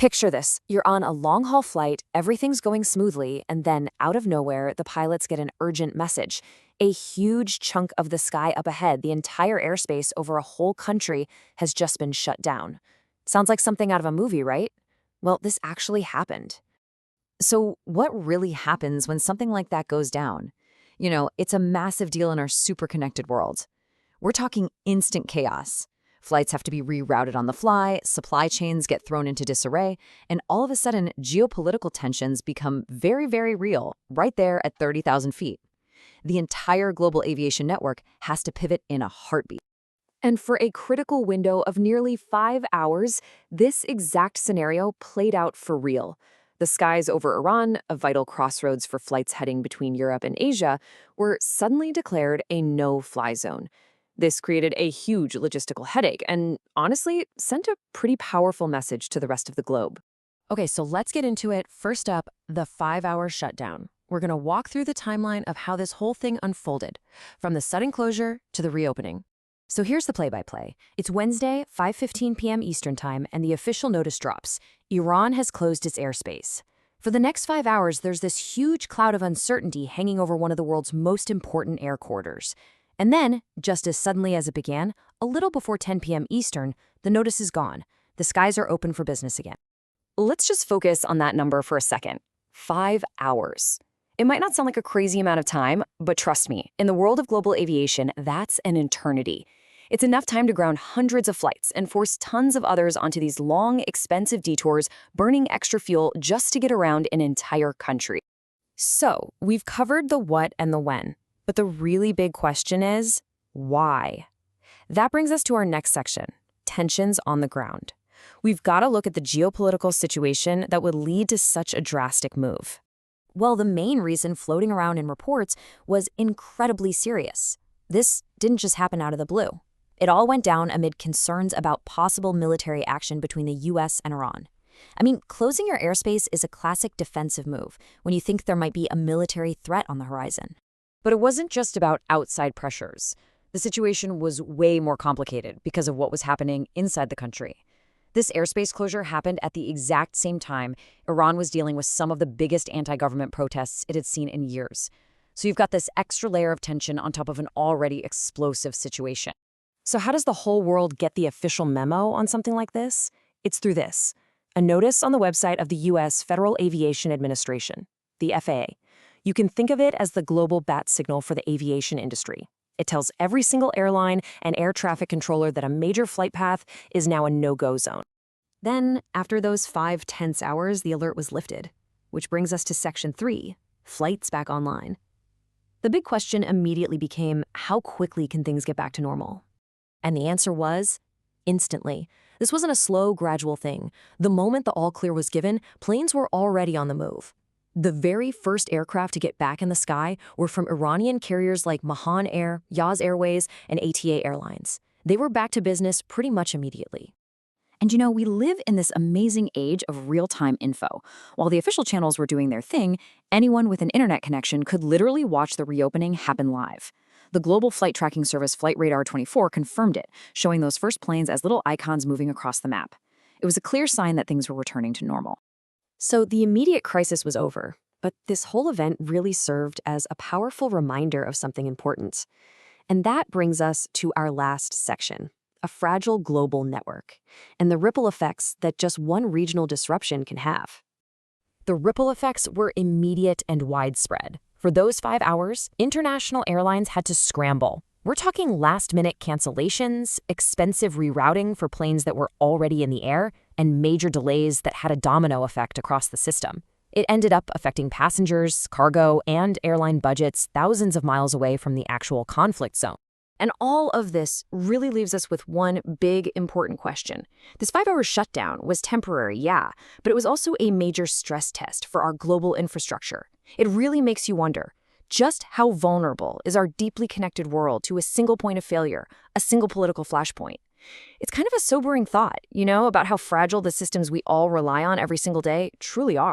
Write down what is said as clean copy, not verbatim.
Picture this. You're on a long-haul flight, everything's going smoothly, and then, out of nowhere, the pilots get an urgent message. A huge chunk of the sky up ahead, the entire airspace over a whole country, has just been shut down. Sounds like something out of a movie, right? Well, this actually happened. So, what really happens when something like that goes down? It's a massive deal in our super connected world. We're talking instant chaos. Flights have to be rerouted on the fly, supply chains get thrown into disarray, and all of a sudden, geopolitical tensions become very, very real, right there at 30,000 feet. The entire global aviation network has to pivot in a heartbeat. And for a critical window of nearly 5 hours, this exact scenario played out for real. The skies over Iran, a vital crossroads for flights heading between Europe and Asia, were suddenly declared a no-fly zone. This created a huge logistical headache and, honestly, sent a pretty powerful message to the rest of the globe. Okay, so let's get into it. First up, the 5-hour shutdown. We're going to walk through the timeline of how this whole thing unfolded, from the sudden closure to the reopening. So here's the play-by-play. It's Wednesday, 5:15 p.m. Eastern Time, and the official notice drops. Iran has closed its airspace. For the next 5 hours, there's this huge cloud of uncertainty hanging over one of the world's most important air corridors. And then, just as suddenly as it began, a little before 10 p.m. Eastern, the notice is gone. The skies are open for business again. Let's just focus on that number for a second. 5 hours. It might not sound like a crazy amount of time, but trust me, in the world of global aviation, that's an eternity. It's enough time to ground hundreds of flights and force tons of others onto these long, expensive detours, burning extra fuel just to get around an entire country. So, we've covered the what and the when. But the really big question is, why? That brings us to our next section, tensions on the ground. We've got to look at the geopolitical situation that would lead to such a drastic move. Well, the main reason floating around in reports was incredibly serious. This didn't just happen out of the blue. It all went down amid concerns about possible military action between the US and Iran. Closing your airspace is a classic defensive move when you think there might be a military threat on the horizon. But it wasn't just about outside pressures. The situation was way more complicated because of what was happening inside the country. This airspace closure happened at the exact same time Iran was dealing with some of the biggest anti-government protests it had seen in years. So you've got this extra layer of tension on top of an already explosive situation. So how does the whole world get the official memo on something like this? It's through this, a notice on the website of the U.S. Federal Aviation Administration, the FAA. You can think of it as the global bat signal for the aviation industry. It tells every single airline and air traffic controller that a major flight path is now a no-go zone. Then, after those 5 tense hours, the alert was lifted, which brings us to Section 3, flights back online. The big question immediately became, how quickly can things get back to normal? And the answer was, instantly. This wasn't a slow, gradual thing. The moment the all-clear was given, planes were already on the move. The very first aircraft to get back in the sky were from Iranian carriers like Mahan Air, Yaz Airways, and ATA Airlines. They were back to business pretty much immediately. And we live in this amazing age of real-time info. While the official channels were doing their thing, anyone with an internet connection could literally watch the reopening happen live. The global flight tracking service FlightRadar24 confirmed it, showing those first planes as little icons moving across the map. It was a clear sign that things were returning to normal. So the immediate crisis was over, but this whole event really served as a powerful reminder of something important. And that brings us to our last section, a fragile global network, and the ripple effects that just one regional disruption can have. The ripple effects were immediate and widespread. For those 5 hours, international airlines had to scramble. We're talking last-minute cancellations, expensive rerouting for planes that were already in the air, and major delays that had a domino effect across the system. It ended up affecting passengers, cargo, and airline budgets thousands of miles away from the actual conflict zone. And all of this really leaves us with one big, important question. This 5-hour shutdown was temporary, yeah, but it was also a major stress test for our global infrastructure. It really makes you wonder, just how vulnerable is our deeply connected world to a single point of failure, a single political flashpoint? It's kind of a sobering thought, about how fragile the systems we all rely on every single day truly are.